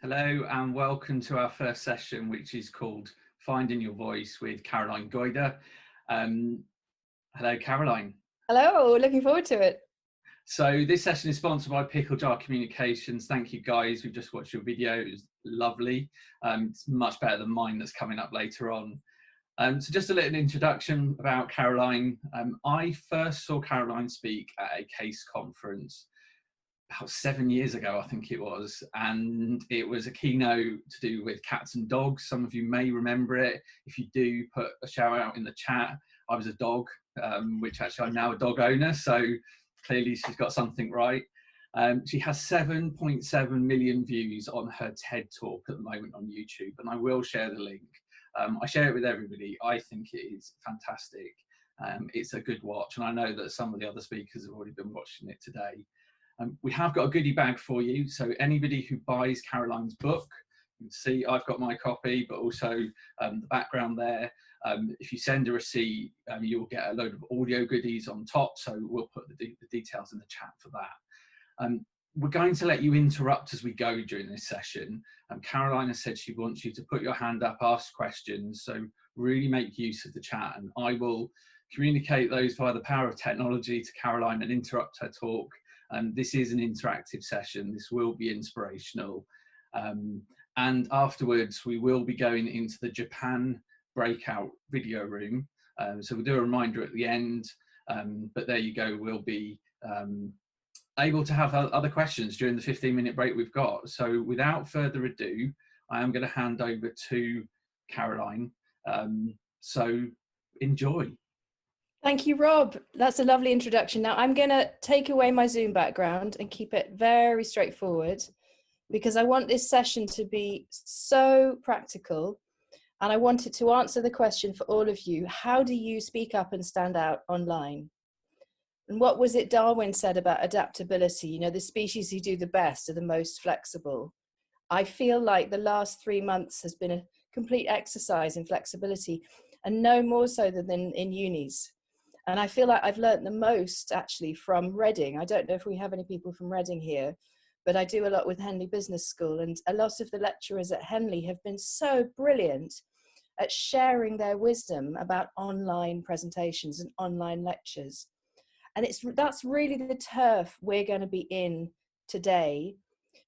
Hello and welcome to our first session, which is called Finding Your Voice with Caroline Goyder. Um, Hello, Caroline. Hello, looking forward to it. So this session is sponsored by Pickle Jar Communications. Thank you guys. We've just watched your video. It was lovely. It's much better than mine that's coming up later on. So just a little introduction about Caroline. I first saw Caroline speak at a case conference about 7 years ago, I think it was, and it was a keynote to do with cats and dogs. Some of you may remember it. If you do, put a shout out in the chat. I was a dog, which actually I'm now a dog owner, so clearly she's got something right. She has 7.7 million views on her TED talk at the moment on YouTube, and I will share the link. I share it with everybody. I think it is fantastic. It's a good watch, and I know that some of the other speakers have already been watching it today. We have got a goodie bag for you, so anybody who buys Caroline's book, you can see I've got my copy, but also the background there. If you send a receipt, you'll get a load of audio goodies on top, so we'll put the details in the chat for that. We're going to let you interrupt as we go during this session. Caroline has said she wants you to put your hand up, ask questions, so really make use of the chat, and I will communicate those via the power of technology to Caroline and interrupt her talk. This is an interactive session. This will be inspirational. And afterwards, we will be going into the Japan breakout video room. So we'll do a reminder at the end, but there you go. We'll be able to have other questions during the 15-minute break we've got. So without further ado, I am going to hand over to Caroline. So enjoy. Thank you, Rob. That's a lovely introduction. Now I'm going to take away my Zoom background and keep it very straightforward because I want this session to be so practical, and I wanted to answer the question for all of you: how do you speak up and stand out online? And what was it Darwin said about adaptability? You know, the species who do the best are the most flexible. I feel like the last 3 months has been a complete exercise in flexibility, and no more so than in unis. And I feel like I've learned the most actually from Reading. I don't know if we have any people from Reading here, but I do a lot with Henley Business School, and a lot of the lecturers at Henley have been so brilliant at sharing their wisdom about online presentations and online lectures. And that's really the turf we're going to be in today,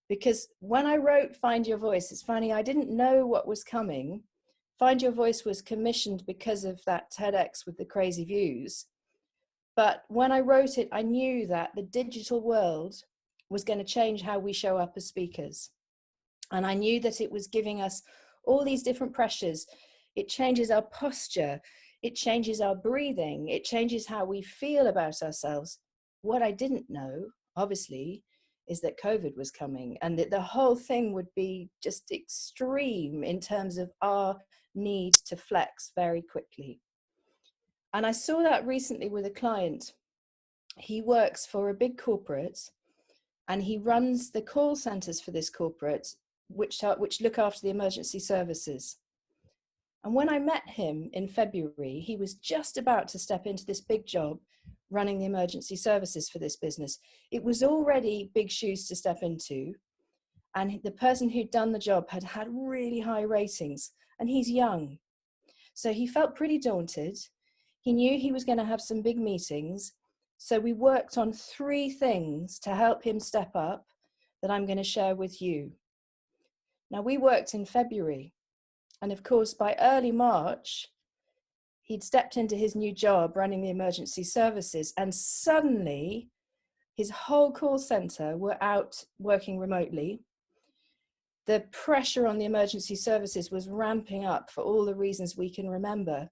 because when I wrote Find Your Voice, it's funny, I didn't know what was coming. Find Your Voice was commissioned because of that TEDx with the crazy views. But when I wrote it, I knew that the digital world was going to change how we show up as speakers. And I knew that it was giving us all these different pressures. It changes our posture. It changes our breathing. It changes how we feel about ourselves. What I didn't know, obviously, is that COVID was coming, and that the whole thing would be just extreme in terms of our need to flex very quickly. And I saw that recently with a client. He works for a big corporate, and he runs the call centers for this corporate, which look after the emergency services. And when I met him in February, he was just about to step into this big job running the emergency services for this business. It was already big shoes to step into. And the person who'd done the job had had really high ratings, and he's young. So he felt pretty daunted. He knew he was going to have some big meetings. So we worked on 3 things to help him step up that I'm going to share with you. Now, we worked in February. And of course, by early March, he'd stepped into his new job running the emergency services, and suddenly his whole call center were out working remotely. The pressure on the emergency services was ramping up for all the reasons we can remember.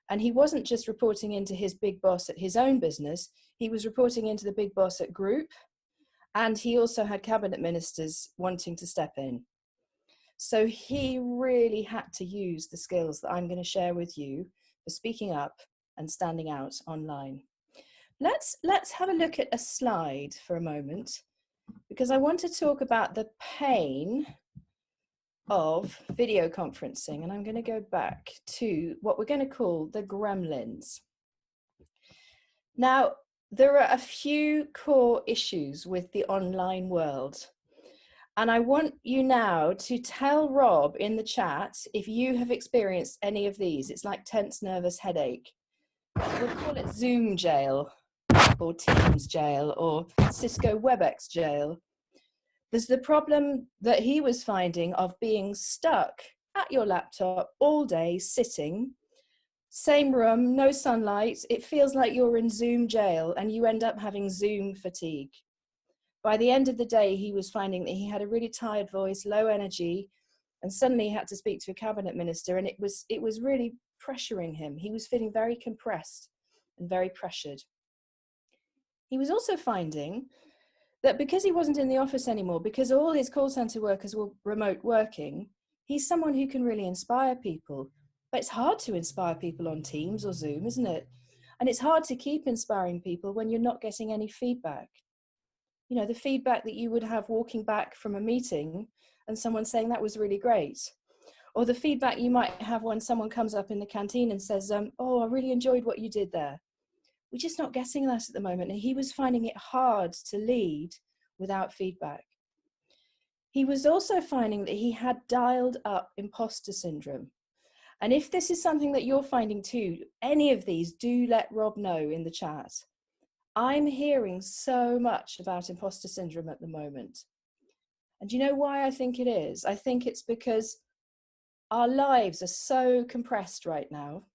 And he wasn't just reporting into his big boss at his own business, he was reporting into the big boss at group, and he also had cabinet ministers wanting to step in. So he really had to use the skills that I'm going to share with you for speaking up and standing out online. Let's have a look at a slide for a moment, because I want to talk about the pain of video conferencing, and I'm going to go back to what we're going to call the gremlins. Now, there are a few core issues with the online world, And I want you now to tell Rob in the chat if you have experienced any of these. It's like tense, nervous headache. We'll call it Zoom jail or Teams jail or Cisco WebEx jail. There's the problem that he was finding of being stuck at your laptop all day, sitting, same room, no sunlight. It feels like you're in Zoom jail and you end up having Zoom fatigue. By the end of the day, he was finding that he had a really tired voice, low energy, and suddenly he had to speak to a cabinet minister, and it was really pressuring him. He was feeling very compressed and very pressured. He was also finding that because he wasn't in the office anymore, because all his call center workers were remote working, he's someone who can really inspire people. But it's hard to inspire people on Teams or Zoom, isn't it? And it's hard to keep inspiring people when you're not getting any feedback. You know, the feedback that you would have walking back from a meeting and someone saying that was really great. Or the feedback you might have when someone comes up in the canteen and says, oh, I really enjoyed what you did there. We're just not getting that at the moment. And he was finding it hard to lead without feedback. He was also finding that he had dialed up imposter syndrome. And if this is something that you're finding too, any of these, do let Rob know in the chat. I'm hearing so much about imposter syndrome at the moment. And do you know why I think it is? I think it's because our lives are so compressed right now.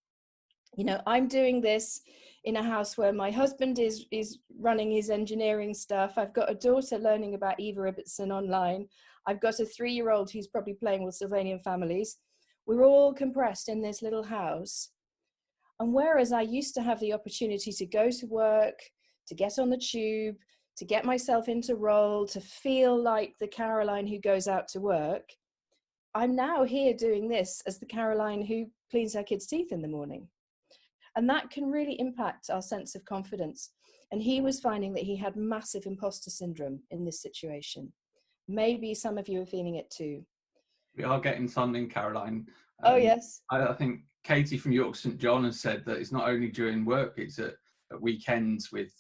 You know, I'm doing this in a house where my husband is running his engineering stuff. I've got a daughter learning about Eva Ibbotson online. I've got a 3-year-old who's probably playing with Sylvanian families. We're all compressed in this little house. And whereas I used to have the opportunity to go to work, to get on the tube, to get myself into role, to feel like the Caroline who goes out to work, I'm now here doing this as the Caroline who cleans her kids' teeth in the morning. And that can really impact our sense of confidence. And he was finding that he had massive imposter syndrome in this situation. Maybe some of you are feeling it too. We are getting something, Caroline. Oh, yes. I think Katie from York St John has said that it's not only during work, it's at weekends with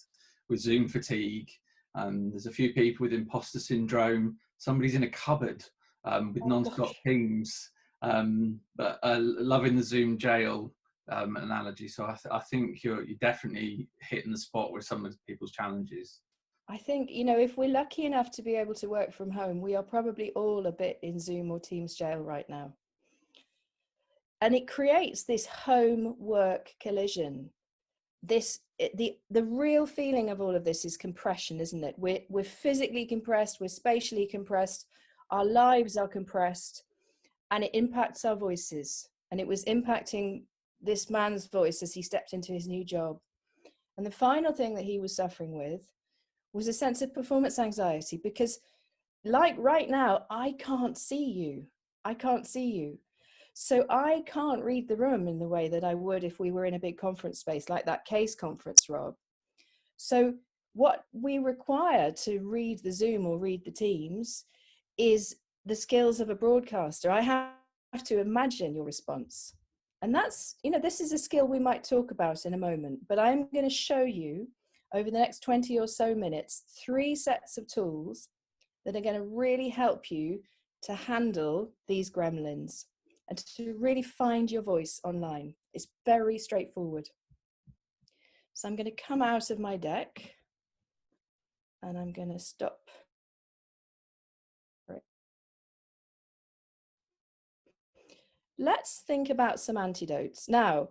Zoom fatigue. There's a few people with imposter syndrome. Somebody's in a cupboard with non-stop pings, but loving the Zoom jail analogy. So I think you're definitely hitting the spot with some of people's challenges. I think, you know, if we're lucky enough to be able to work from home, we are probably all a bit in Zoom or Teams jail right now. And it creates this home work collision. The real feeling of all of this is compression, isn't it? We're physically compressed, we're spatially compressed, our lives are compressed, and it impacts our voices. And it was impacting this man's voice as he stepped into his new job. And the final thing that he was suffering with was a sense of performance anxiety, because like right now, I can't see you. I can't see you. So I can't read the room in the way that I would if we were in a big conference space, like that case conference, Rob. So what we require to read the Zoom or read the Teams is the skills of a broadcaster. I have to imagine your response. And that's, you know, this is a skill we might talk about in a moment, but I'm going to show you over the next 20 or so minutes, 3 sets of tools that are going to really help you to handle these gremlins and to really find your voice online. It's very straightforward. So I'm going to come out of my deck and I'm going to stop. Let's think about some antidotes. Now,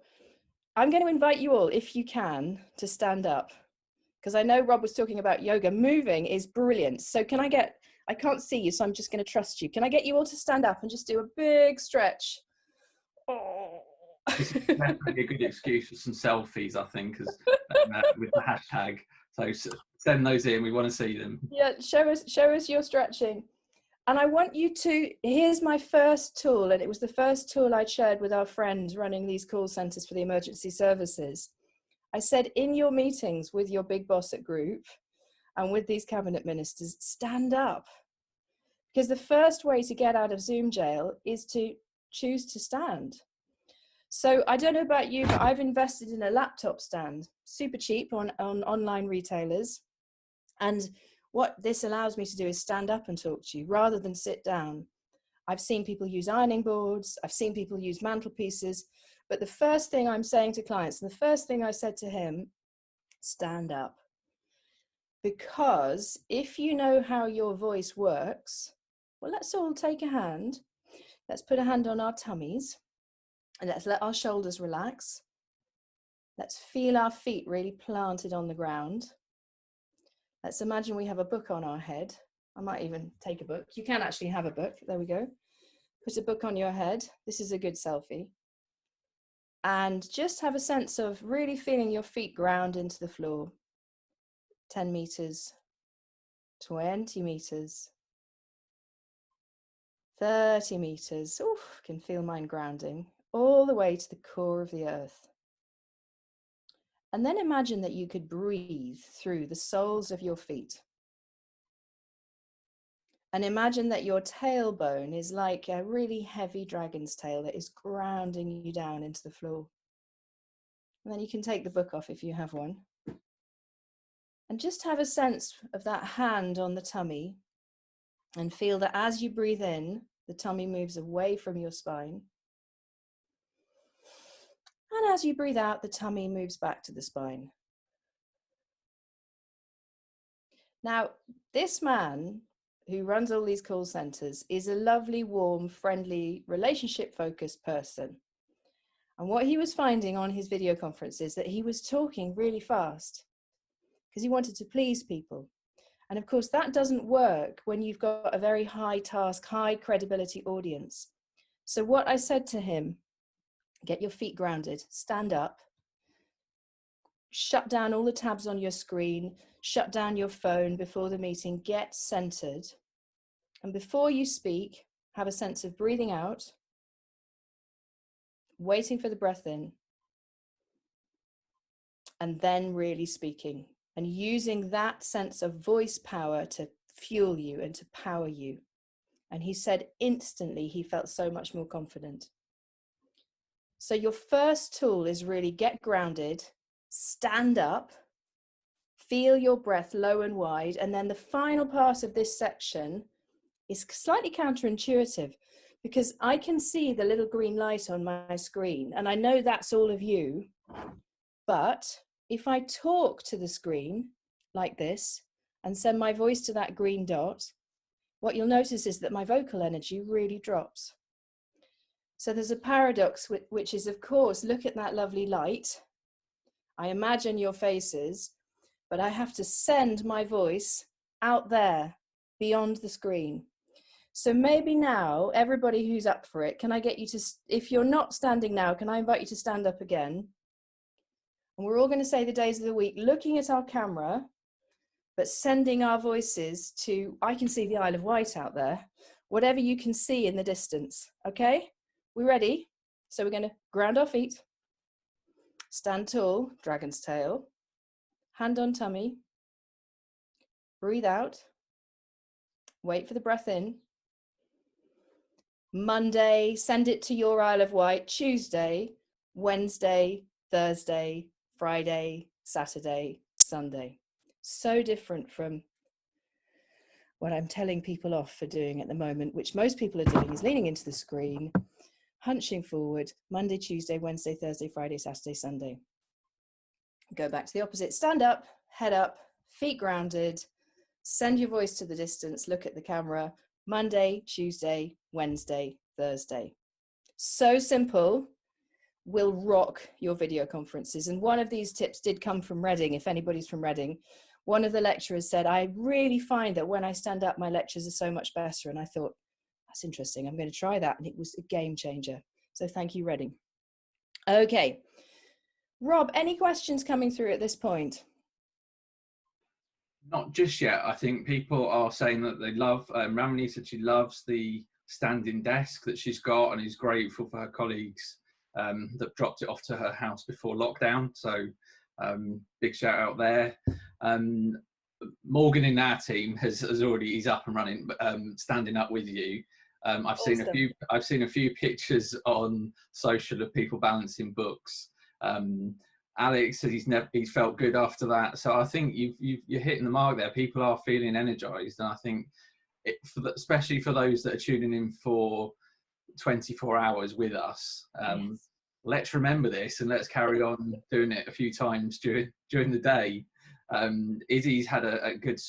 I'm going to invite you all, if you can, to stand up, because I know Rob was talking about yoga. Moving is brilliant. So can I can't see you, so I'm just going to trust you. Can I get you all to stand up and just do a big stretch? Oh. This is definitely a good excuse for some selfies, I think, with the hashtag. So send those in. We want to see them. Yeah, show us your stretching. And I want you to, here's my first tool, and it was the first tool I shared with our friends running these call centers for the emergency services. I said, in your meetings with your big boss at group and with these cabinet ministers, stand up. Because the first way to get out of Zoom jail is to choose to stand. So I don't know about you, but I've invested in a laptop stand, super cheap on online retailers. And What this allows me to do is stand up and talk to you rather than sit down. I've seen people use ironing boards, I've seen people use mantelpieces, but the first thing I'm saying to clients, and the first thing I said to him, stand up. Because if you know how your voice works, well, let's all take a hand. Let's put a hand on our tummies and let's let our shoulders relax. Let's feel our feet really planted on the ground. Let's imagine we have a book on our head. I might even take a book. You can actually have a book. There we go. Put a book on your head. This is a good selfie. And just have a sense of really feeling your feet ground into the floor. 10 meters, 20 meters, 30 meters. Oof, can feel mine grounding all the way to the core of the earth. And then imagine that you could breathe through the soles of your feet. And imagine that your tailbone is like a really heavy dragon's tail that is grounding you down into the floor. And then you can take the book off if you have one. And just have a sense of that hand on the tummy and feel that as you breathe in, the tummy moves away from your spine. And as you breathe out, the tummy moves back to the spine. Now, this man who runs all these call centers is a lovely, warm, friendly, relationship-focused person. And what he was finding on his video conferences that he was talking really fast because he wanted to please people. And of course, that doesn't work when you've got a very high task, high credibility audience. So what I said to him, get your feet grounded, stand up, shut down all the tabs on your screen, shut down your phone before the meeting, get centered. And before you speak, have a sense of breathing out, waiting for the breath in, and then really speaking and using that sense of voice power to fuel you and to power you. And he said instantly he felt so much more confident. So your first tool is really get grounded, stand up, feel your breath low and wide. And then the final part of this section is slightly counterintuitive because I can see the little green light on my screen and I know that's all of you. But if I talk to the screen like this and send my voice to that green dot, what you'll notice is that my vocal energy really drops. So there's a paradox, which is, of course, look at that lovely light. I imagine your faces, but I have to send my voice out there beyond the screen. So maybe now, everybody who's up for it, can I get you to, if you're not standing now, can I invite you to stand up again? And we're all going to say the days of the week, looking at our camera, but sending our voices to, I can see the Isle of Wight out there, whatever you can see in the distance, okay? We ready? So we're going to ground our feet, stand tall, dragon's tail, hand on tummy, breathe out, wait for the breath in. Monday, send it to your Isle of Wight. Tuesday, Wednesday, Thursday, Friday, Saturday, Sunday. So different from what I'm telling people off for doing at the moment, which most people are doing is leaning into the screen, hunching forward, Monday, Tuesday, Wednesday, Thursday, Friday, Saturday, Sunday. Go back to the opposite, stand up, head up, feet grounded, send your voice to the distance, look at the camera, Monday, Tuesday, Wednesday, Thursday. So simple, will rock your video conferences. And one of these tips did come from Reading, if anybody's from Reading. One of the lecturers said, I really find that when I stand up, my lectures are so much better. And I thought, that's interesting, I'm going to try that. And it was a game changer. So thank you, Reading. Okay. Rob, any questions coming through at this point? Not just yet. I think people are saying that they love, Ramani said she loves the standing desk that she's got and is grateful for her colleagues that dropped it off to her house before lockdown. So big shout out there. Morgan in our team has already, he's up and running, standing up with you. I've Awesome. seen a few pictures on social of people balancing books. Alex says he's felt good after that. So I think you're hitting the mark there. People are feeling energized, and I think especially for those that are tuning in for 24 hours with us, Yes. let's remember this and let's carry on doing it a few times during the day. Izzy's had a good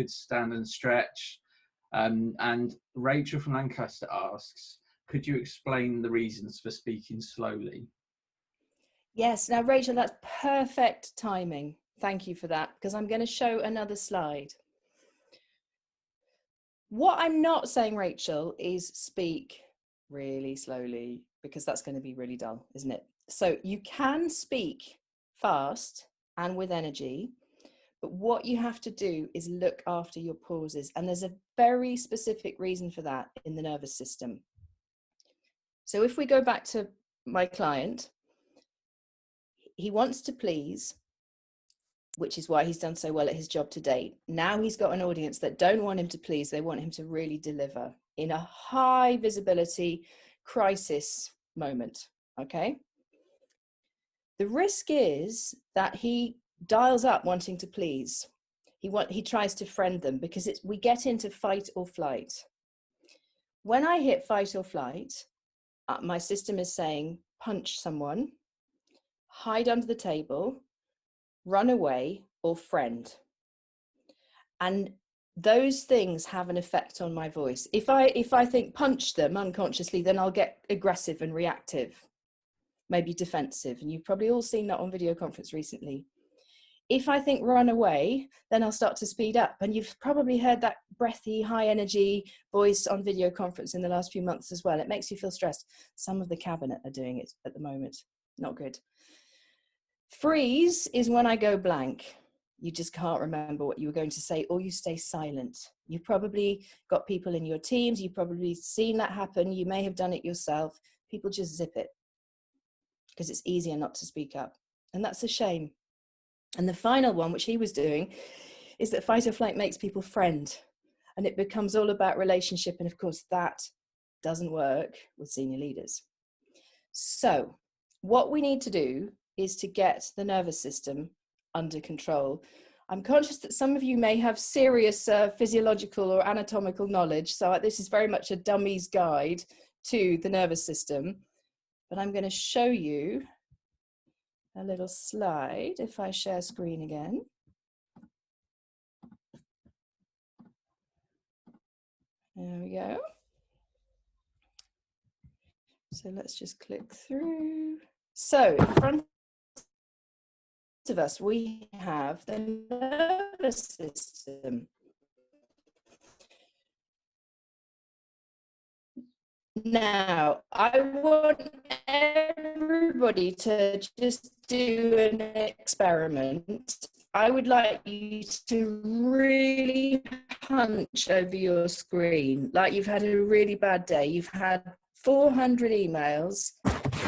stand and stretch. And Rachel from Lancaster asks, could you explain the reasons for speaking slowly? Yes, now Rachel, that's perfect timing. Thank you for that, because I'm going to show another slide. What I'm not saying, Rachel, is speak really slowly, because that's going to be really dull, isn't it? So you can speak fast and with energy, but what you have to do is look after your pauses. And there's a very specific reason for that in the nervous system. So if we go back to my client, he wants to please, which is why he's done so well at his job to date. Now he's got an audience that don't want him to please, they want him to really deliver in a high visibility crisis moment, okay? The risk is that he dials up wanting to please. He tries to friend them, because we get into fight or flight. When I hit fight or flight, my system is saying punch someone, hide under the table, run away, or friend. And those things have an effect on my voice. If I think punch them unconsciously, then I'll get aggressive and reactive, maybe defensive. And you've probably all seen that on video conference recently. If I think run away, then I'll start to speed up. And you've probably heard that breathy, high energy voice on video conference in the last few months as well. It makes you feel stressed. Some of the cabinet are doing it at the moment. Not good. Freeze is when I go blank. You just can't remember what you were going to say, or you stay silent. You've probably got people in your teams. You've probably seen that happen. You may have done it yourself. People just zip it because it's easier not to speak up. And that's a shame. And the final one, which he was doing, is that fight or flight makes people friend. And it becomes all about relationship. And of course, that doesn't work with senior leaders. So what we need to do is to get the nervous system under control. I'm conscious that some of you may have serious physiological or anatomical knowledge. So this is very much a dummy's guide to the nervous system. But I'm going to show you a little slide if I share screen again. There we go. So let's just click through. So in front of us, we have the nervous system. Now, I want everybody to just do an experiment. I would like you to really hunch over your screen like you've had a really bad day. You've had 400 emails,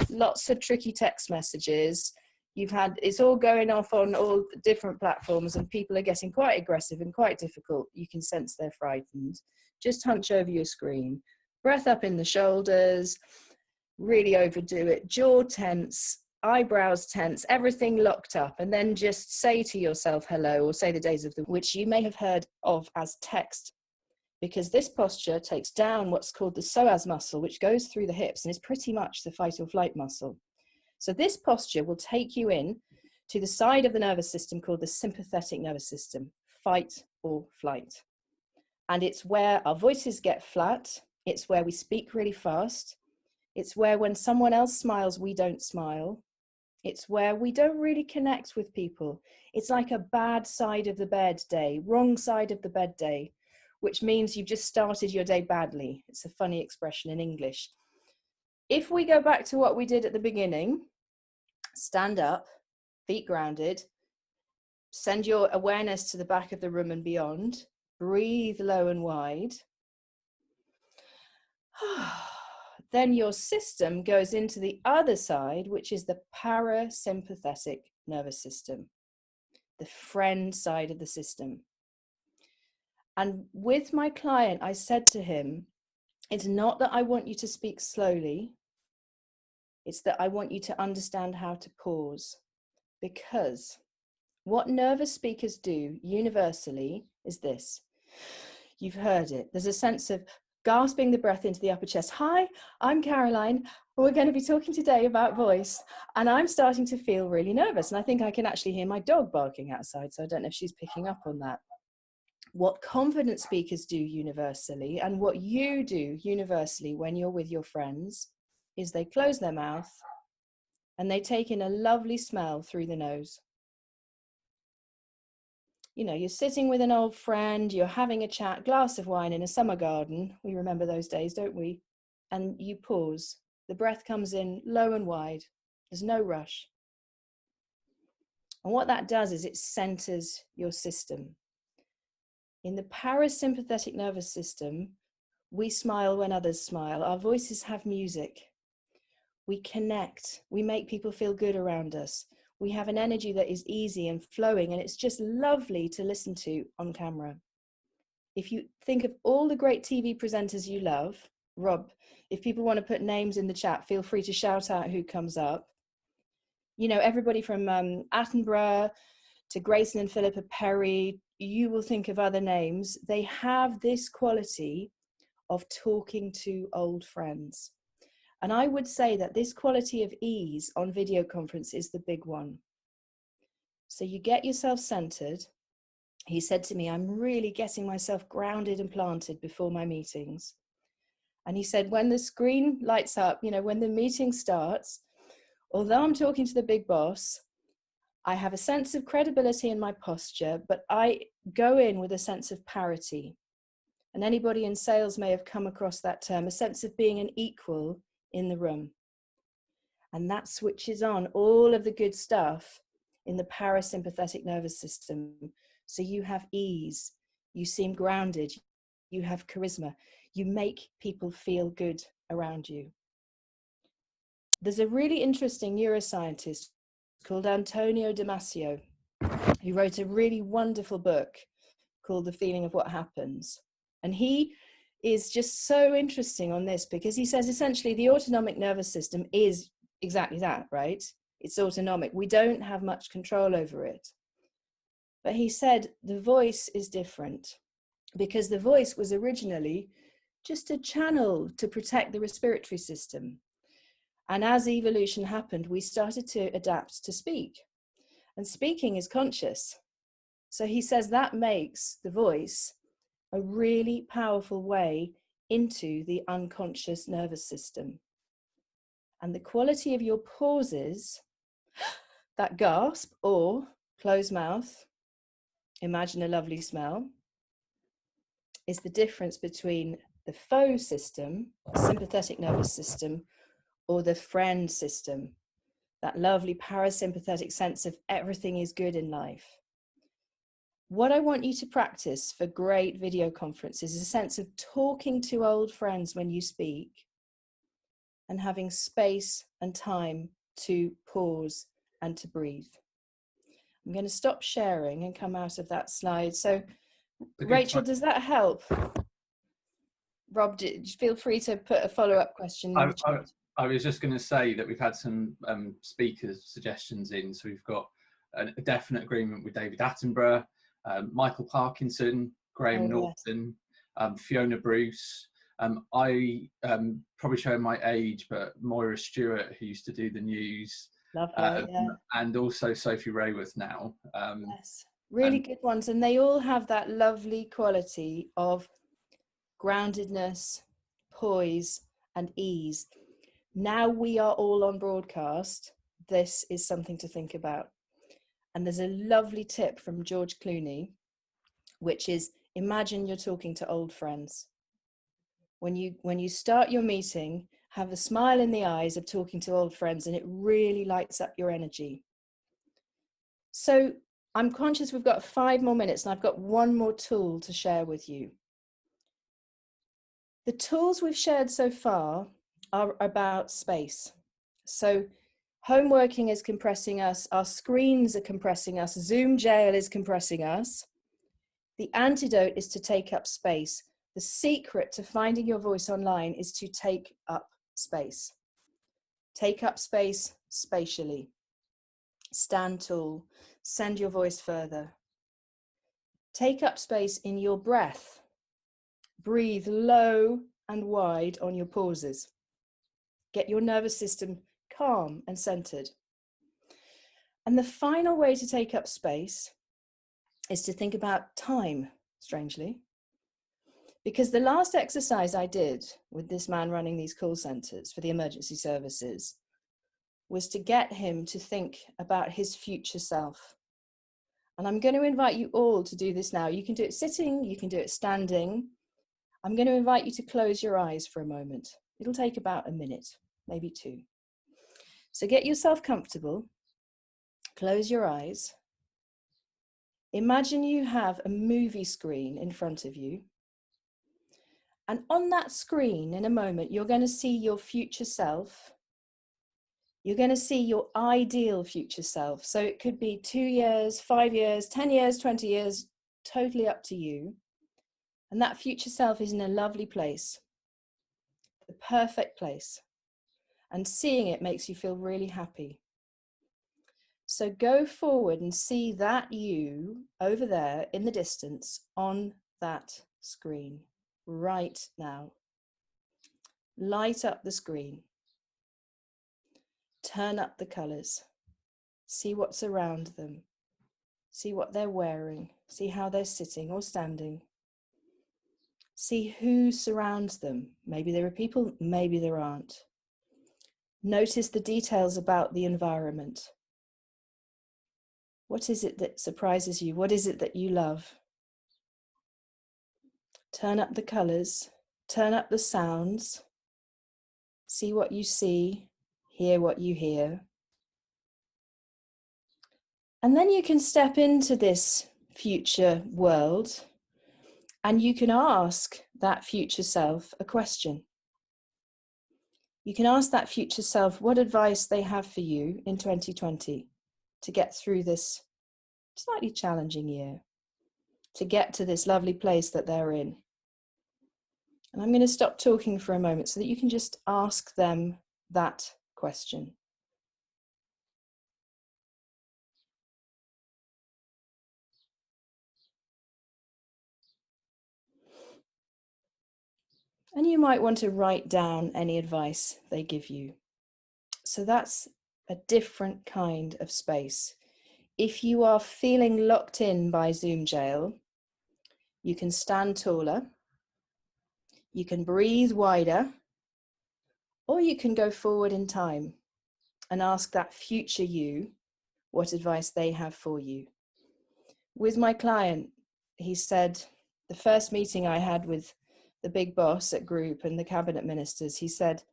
lots of tricky text messages. It's all going off on all different platforms, and people are getting quite aggressive and quite difficult. You can sense they're frightened. Just hunch over your screen. Breath up in the shoulders, really overdo it, jaw tense, eyebrows tense, everything locked up, and then just say to yourself hello, or say the days of the week, which you may have heard of as text, because this posture takes down what's called the psoas muscle, which goes through the hips and is pretty much the fight or flight muscle. So this posture will take you in to the side of the nervous system called the sympathetic nervous system, fight or flight. And it's where our voices get flat. It's where we speak really fast. It's where when someone else smiles, we don't smile. It's where we don't really connect with people. It's like a bad side of the bed day, wrong side of the bed day, which means you've just started your day badly. It's a funny expression in English. If we go back to what we did at the beginning, stand up, feet grounded, send your awareness to the back of the room and beyond, breathe low and wide. Then your system goes into the other side, which is the parasympathetic nervous system, the friend side of the system. And with my client, I said to him, it's not that I want you to speak slowly. It's that I want you to understand how to pause, because what nervous speakers do universally is this. You've heard it. There's a sense of gasping the breath into the upper chest. Hi, I'm Caroline. We're going to be talking today about voice. And I'm starting to feel really nervous. And I think I can actually hear my dog barking outside. So I don't know if she's picking up on that. What confident speakers do universally, and what you do universally when you're with your friends, is they close their mouth and they take in a lovely smell through the nose. You know, you're sitting with an old friend, you're having a chat, glass of wine in a summer garden. We remember those days, don't we? And you pause. The breath comes in low and wide. There's no rush. And what that does is it centers your system. In the parasympathetic nervous system, we smile when others smile. Our voices have music. We connect. We make people feel good around us. We have an energy that is easy and flowing, and it's just lovely to listen to on camera. If you think of all the great TV presenters you love, Rob, if people want to put names in the chat, feel free to shout out who comes up. You know, everybody from Attenborough to Grayson and Philippa Perry, you will think of other names. They have this quality of talking to old friends. And I would say that this quality of ease on video conference is the big one. So you get yourself centered. He said to me, I'm really getting myself grounded and planted before my meetings. And he said, when the screen lights up, you know, when the meeting starts, although I'm talking to the big boss, I have a sense of credibility in my posture, but I go in with a sense of parity. And anybody in sales may have come across that term, a sense of being an equal in the room. And that switches on all of the good stuff in the parasympathetic nervous system. So you have ease, you seem grounded, you have charisma, you make people feel good around you. There's a really interesting neuroscientist called Antonio Damasio, who wrote a really wonderful book called The Feeling of What Happens. And he is just so interesting on this because he says essentially the autonomic nervous system is exactly that, right? It's autonomic. We don't have much control over it. But he said the voice is different because the voice was originally just a channel to protect the respiratory system. And as evolution happened, we started to adapt to speak. And speaking is conscious. So he says that makes the voice a really powerful way into the unconscious nervous system. And the quality of your pauses, that gasp or closed mouth, imagine a lovely smell, is the difference between the faux system, the sympathetic nervous system, or the friend system, that lovely parasympathetic sense of everything is good in life. What I want you to practice for great video conferences is a sense of talking to old friends when you speak and having space and time to pause and to breathe. I'm going to stop sharing and come out of that slide. So, Rachel, does that help? Rob, feel free to put a follow-up question in the chat. I was just going to say that we've had some speakers' suggestions in. So we've got a definite agreement with David Attenborough, Michael Parkinson, Graham Norton, Fiona Bruce. I probably showing my age, but Moira Stewart, who used to do the news, and also Sophie Rayworth now. Yes, really good ones, and they all have that lovely quality of groundedness, poise, and ease. Now we are all on broadcast. This is something to think about. And there's a lovely tip from George Clooney, which is imagine you're talking to old friends. When you start your meeting, have a smile in the eyes of talking to old friends, and it really lights up your energy. So I'm conscious we've got 5 more minutes, and I've got one more tool to share with you. The tools we've shared so far are about space. So home working is compressing us, our screens are compressing us, Zoom jail is compressing us. The antidote is to take up space. The secret to finding your voice online is to take up space. Take up space spatially. Stand tall. Send your voice further. Take up space in your breath. Breathe low and wide on your pauses. Get your nervous system calm and centered. And the final way to take up space is to think about time, strangely. Because the last exercise I did with this man running these call centers for the emergency services was to get him to think about his future self. And I'm going to invite you all to do this now. You can do it sitting, you can do it standing. I'm going to invite you to close your eyes for a moment. It'll take about a minute, maybe 2. So get yourself comfortable, close your eyes. Imagine you have a movie screen in front of you. And on that screen, in a moment, you're going to see your future self. You're going to see your ideal future self. So it could be 2 years, 5 years, 10 years, 20 years, totally up to you. And that future self is in a lovely place, the perfect place. And seeing it makes you feel really happy. So go forward and see that you over there in the distance on that screen right now. Light up the screen. Turn up the colors. See what's around them. See what they're wearing. See how they're sitting or standing. See who surrounds them. Maybe there are people, maybe there aren't. Notice the details about the environment. What is it that surprises you? What is it that you love? Turn up the colors. Turn up the sounds. See what you see. Hear what you hear. And then you can step into this future world and you can ask that future self a question. You can ask that future self what advice they have for you in 2020 to get through this slightly challenging year, to get to this lovely place that they're in. And I'm going to stop talking for a moment so that you can just ask them that question. And you might want to write down any advice they give you. So that's a different kind of space. If you are feeling locked in by Zoom jail, you can stand taller, you can breathe wider, or you can go forward in time and ask that future you what advice they have for you. With my client, he said, the first meeting I had with the big boss at group and the cabinet ministers, he said,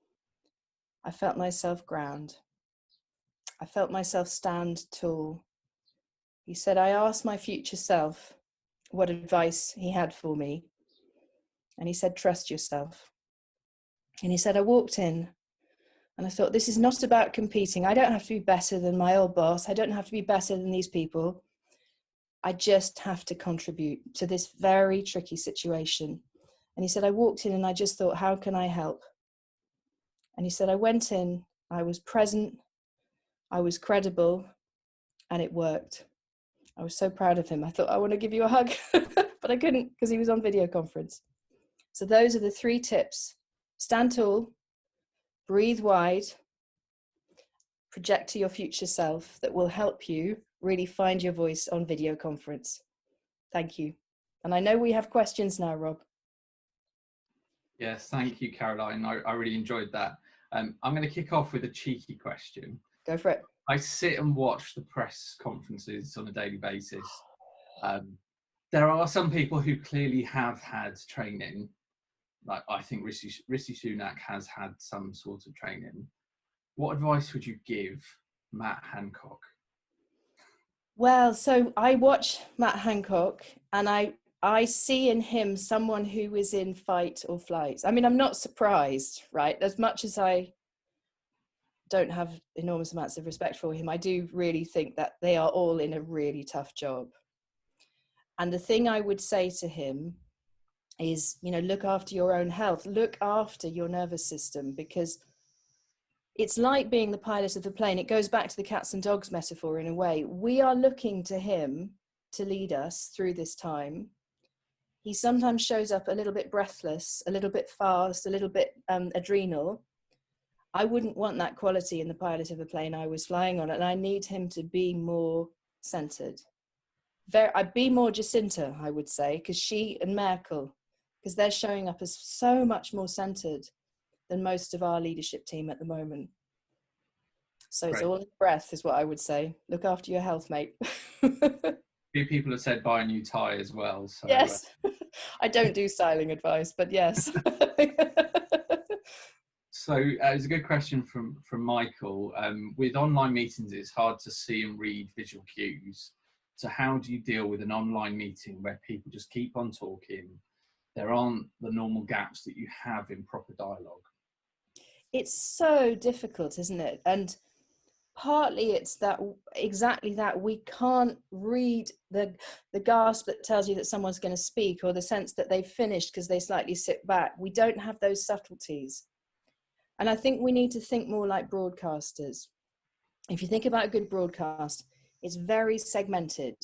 I felt myself ground. I felt myself stand tall. He said, I asked my future self what advice he had for me. And he said, trust yourself. And he said, I walked in and I thought, this is not about competing. I don't have to be better than my old boss. I don't have to be better than these people. I just have to contribute to this very tricky situation. And he said, I walked in and I just thought, how can I help? And he said, I went in, I was present, I was credible, and it worked. I was so proud of him. I thought, I want to give you a hug, but I couldn't because he was on video conference. So those are the 3 tips. Stand tall, breathe wide, project to your future self that will help you really find your voice on video conference. Thank you. And I know we have questions now, Rob. Yes, thank you, Caroline. I really enjoyed that. I'm going to kick off with a cheeky question. Go for it. I sit and watch the press conferences on a daily basis. There are some people who clearly have had training. Like I think Rishi Sunak has had some sort of training. What advice would you give Matt Hancock? Well, so I watch Matt Hancock and I see in him someone who is in fight or flight. I mean, I'm not surprised, right? As much as I don't have enormous amounts of respect for him, I do really think that they are all in a really tough job. And the thing I would say to him is, look after your own health, look after your nervous system, because it's like being the pilot of the plane. It goes back to the cats and dogs metaphor in a way. We are looking to him to lead us through this time. He sometimes shows up a little bit breathless, a little bit fast, a little bit adrenal. I wouldn't want that quality in the pilot of a plane I was flying on, and I need him to be more centered. I'd be more Jacinta, I would say, because she and Merkel, because they're showing up as so much more centered than most of our leadership team at the moment. So it's all in breath is what I would say. Look after your health, mate. A few people have said buy a new tie as well. So, yes. I don't do styling advice, but yes. So it's a good question from Michael. With online meetings, it's hard to see and read visual cues. So how do you deal with an online meeting where people just keep on talking? There aren't the normal gaps that you have in proper dialogue. It's so difficult, isn't it? And partly it's exactly that we can't read the gasp that tells you that someone's going to speak, or the sense that they've finished because they slightly sit back. We don't have those subtleties. And I think we need to think more like broadcasters. If you think about a good broadcast, it's very segmented.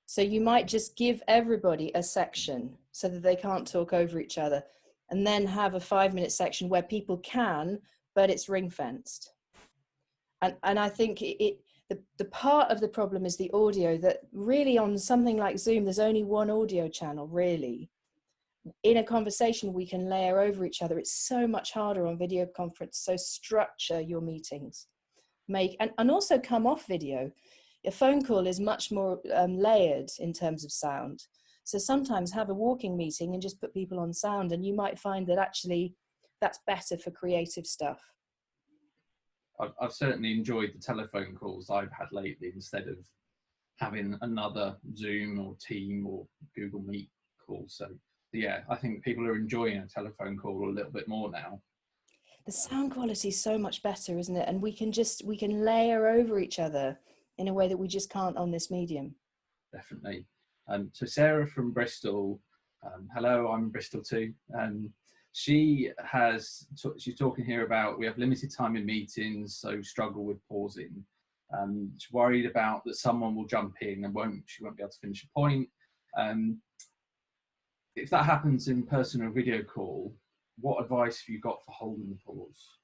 So you might just give everybody a section so that they can't talk over each other, and then have a 5-minute section where people can, but it's ring fenced. And I think the part of the problem is the audio, that really on something like Zoom, there's only one audio channel really. In a conversation, we can layer over each other. It's so much harder on video conference. So structure your meetings, and also come off video. A phone call is much more layered in terms of sound. So sometimes have a walking meeting and just put people on sound, and you might find that actually that's better for creative stuff. I've certainly enjoyed the telephone calls I've had lately instead of having another Zoom or Team or Google Meet call. So yeah, I think people are enjoying a telephone call a little bit more now. The sound quality is so much better, isn't it? And we can layer over each other in a way that we just can't on this medium. Definitely. So Sarah from Bristol, hello, I'm Bristol too. She's talking here about we have limited time in meetings, so struggle with pausing. She's worried about that someone will jump in and she won't be able to finish a point. If that happens in person or video call, what advice have you got for holding the pause?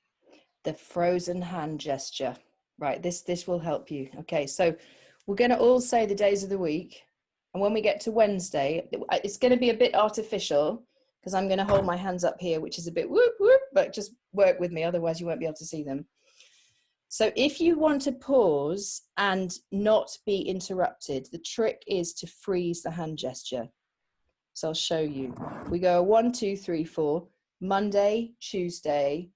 The frozen hand gesture. Right, this will help you. Okay, so we're going to all say the days of the week, and when we get to Wednesday, it's going to be a bit artificial because I'm going to hold my hands up here, which is a bit whoop whoop, but just work with me, otherwise you won't be able to see them. So if you want to pause and not be interrupted, the trick is to freeze the hand gesture. So I'll show you. We go 1, 2, 3, 4, Monday, Tuesday,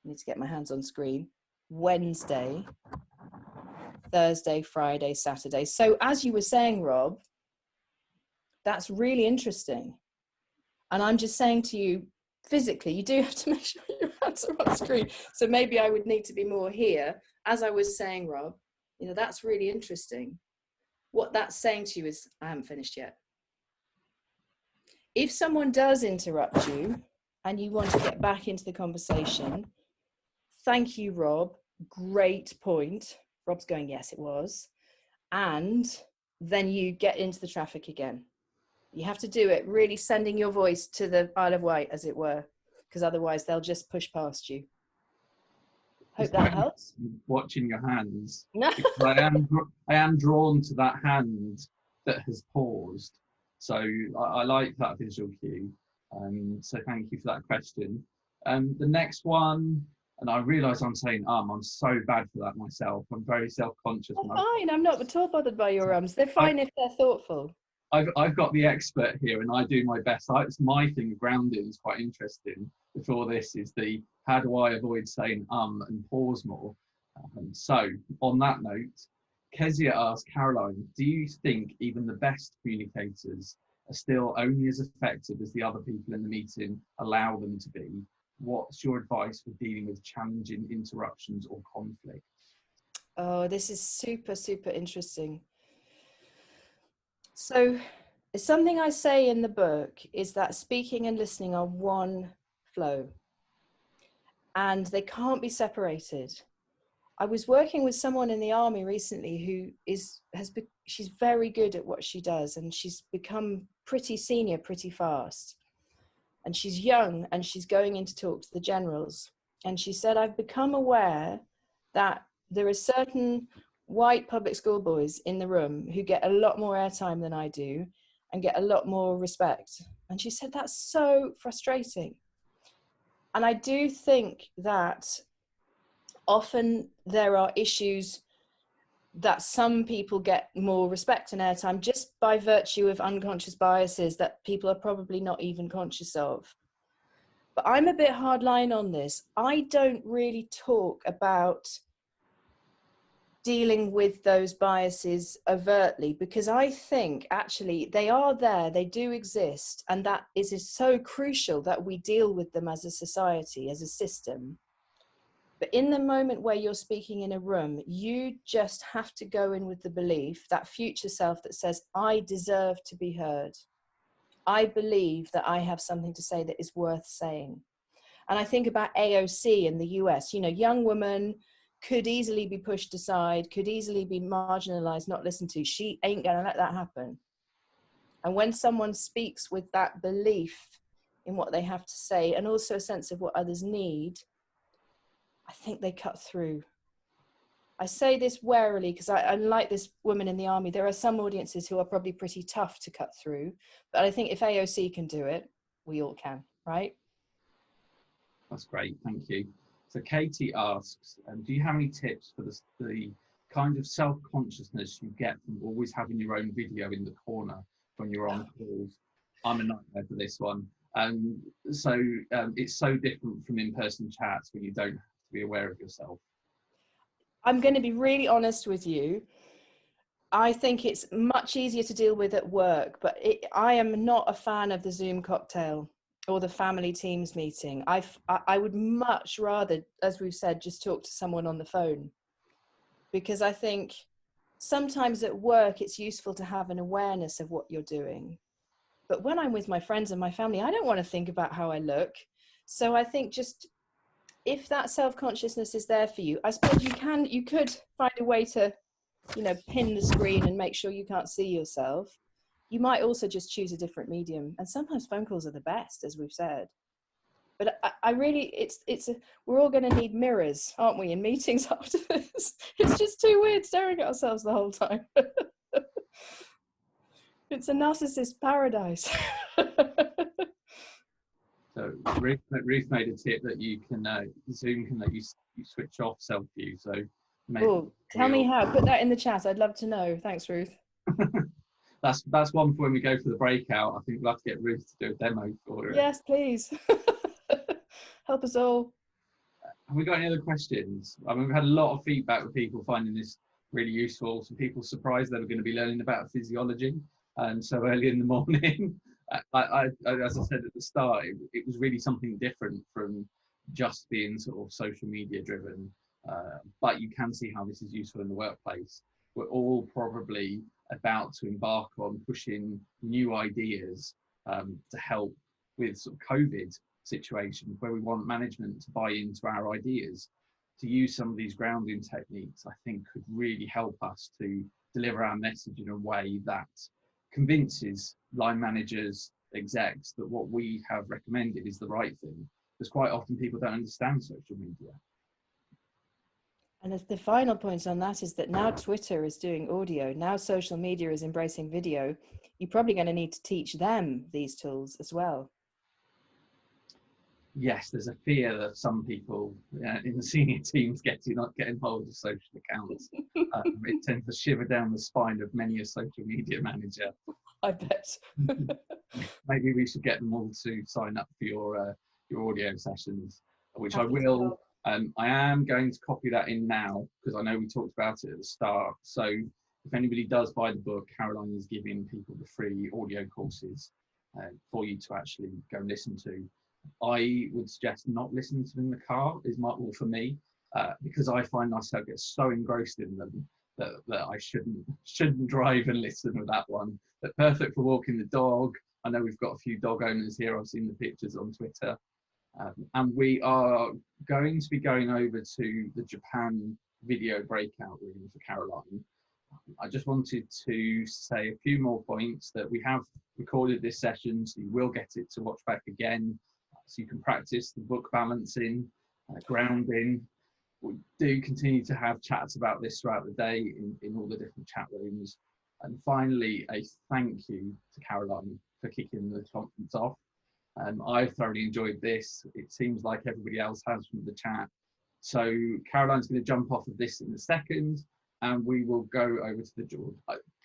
I need to get my hands on screen, Wednesday, Thursday, Friday, Saturday. So as you were saying, Rob, that's really interesting. And I'm just saying to you, physically, you do have to make sure your hands are on screen. So maybe I would need to be more here. As I was saying, Rob, you know, that's really interesting. What that's saying to you is, I haven't finished yet. If someone does interrupt you and you want to get back into the conversation, thank you, Rob. Great point. Rob's going, yes, it was. And then you get into the traffic again. You have to do it really sending your voice to the Isle of Wight, as it were, because otherwise they'll just push past you. Hope that helps. Watching your hands. I am drawn to that hand that has paused. So I like that visual cue. So thank you for that question. The next one, and I realise I'm saying I'm so bad for that myself. I'm very self-conscious. Fine, I'm not at all bothered by your ums. They're fine if they're thoughtful. I've got the expert here and I do my best. It's my thing, grounding is quite interesting. Before this is how do I avoid saying and pause more? So on that note, Kezia asked Caroline, do you think even the best communicators are still only as effective as the other people in the meeting allow them to be? What's your advice for dealing with challenging interruptions or conflict? Oh, this is super, super interesting. So something I say in the book is that speaking and listening are one flow. and they can't be separated. I was working with someone in the army recently who she's very good at what she does, and she's become pretty senior pretty fast. And she's young, and she's going in to talk to the generals. And she said, I've become aware that there are certain white public school boys in the room who get a lot more airtime than I do and get a lot more respect. And she said, that's so frustrating. And I do think that often there are issues that some people get more respect and airtime just by virtue of unconscious biases that people are probably not even conscious of. But I'm a bit hardline on this. I don't really talk about dealing with those biases overtly, because I think actually they are there, they do exist, and that is so crucial that we deal with them as a society, as a system. But in the moment where you're speaking in a room, you just have to go in with the belief, that future self that says, I deserve to be heard. I believe that I have something to say that is worth saying. And I think about AOC in the US, you know, young woman could easily be pushed aside, could easily be marginalized, not listened to. She ain't gonna let that happen. And when someone speaks with that belief in what they have to say, and also a sense of what others need, I think they cut through. I say this warily because unlike this woman in the army, there are some audiences who are probably pretty tough to cut through. But I think if AOC can do it, we all can, right? That's great, thank you. So Katie asks, do you have any tips for the kind of self-consciousness you get from always having your own video in the corner when you're on calls? I'm a nightmare for this one. So it's so different from in-person chats when you don't have to be aware of yourself. I'm going to be really honest with you. I think it's much easier to deal with at work, but I am not a fan of the Zoom cocktail or the family Teams meeting. I would much rather, as we've said, just talk to someone on the phone, because I think sometimes at work it's useful to have an awareness of what you're doing. But when I'm with my friends and my family, I don't want to think about how I look. So I think just if that self-consciousness is there for you, I suppose you could find a way to, you know, pin the screen and make sure you can't see yourself. You might also just choose a different medium. And sometimes phone calls are the best, as we've said. But I really, we're all going to need mirrors, aren't we, in meetings after this? It's just too weird staring at ourselves the whole time. It's a narcissist paradise. So Ruth made a tip that you can, Zoom can let you switch off self-view. So tell me how. Put that in the chat. I'd love to know. Thanks, Ruth. That's one for when we go for the breakout. I think we'll have to get Ruth to do a demo for it. Yes, please. Help us all. Have we got any other questions? I mean, we've had a lot of feedback with people finding this really useful. Some people surprised they were going to be learning about physiology so early in the morning. As I said at the start, it was really something different from just being sort of social media driven. But you can see how this is useful in the workplace. We're all probably about to embark on pushing new ideas to help with sort of COVID situations where we want management to buy into our ideas. To use some of these grounding techniques, I think could really help us to deliver our message in a way that convinces line managers, execs, that what we have recommended is the right thing. Because quite often people don't understand social media. And the final point on that is that now Twitter is doing audio, now social media is embracing video. You're probably going to need to teach them these tools as well. Yes, there's a fear that some people in the senior teams not getting hold of social accounts. It tends to shiver down the spine of many a social media manager. I bet. Maybe we should get them all to sign up for your audio sessions, which I will. I am going to copy that in now because I know we talked about it at the start. So if anybody does buy the book, Caroline is giving people the free audio courses for you to actually go and listen to. I would suggest not listening to them in the car is my rule for me, because I find myself get so engrossed in them that I shouldn't drive and listen with that one. But perfect for walking the dog. I know we've got a few dog owners here. I've seen the pictures on Twitter. And we are going to be going over to the Japan video breakout room for Caroline. I just wanted to say a few more points that we have recorded this session, so you will get it to watch back again, so you can practice the book balancing, grounding. We do continue to have chats about this throughout the day in all the different chat rooms. And finally, a thank you to Caroline for kicking the conference off. I've thoroughly enjoyed this. It seems like everybody else has from the chat. So Caroline's going to jump off of this in a second, and we will go over to the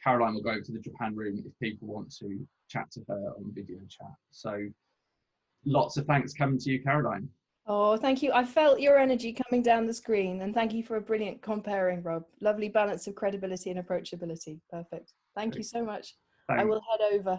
Caroline will go over to the Japan room if people want to chat to her on video chat. So lots of thanks coming to you, Caroline. Oh, thank you. I felt your energy coming down the screen, and thank you for a brilliant comparing, Rob. Lovely balance of credibility and approachability. Perfect. Thank you so much. Thanks. I will head over.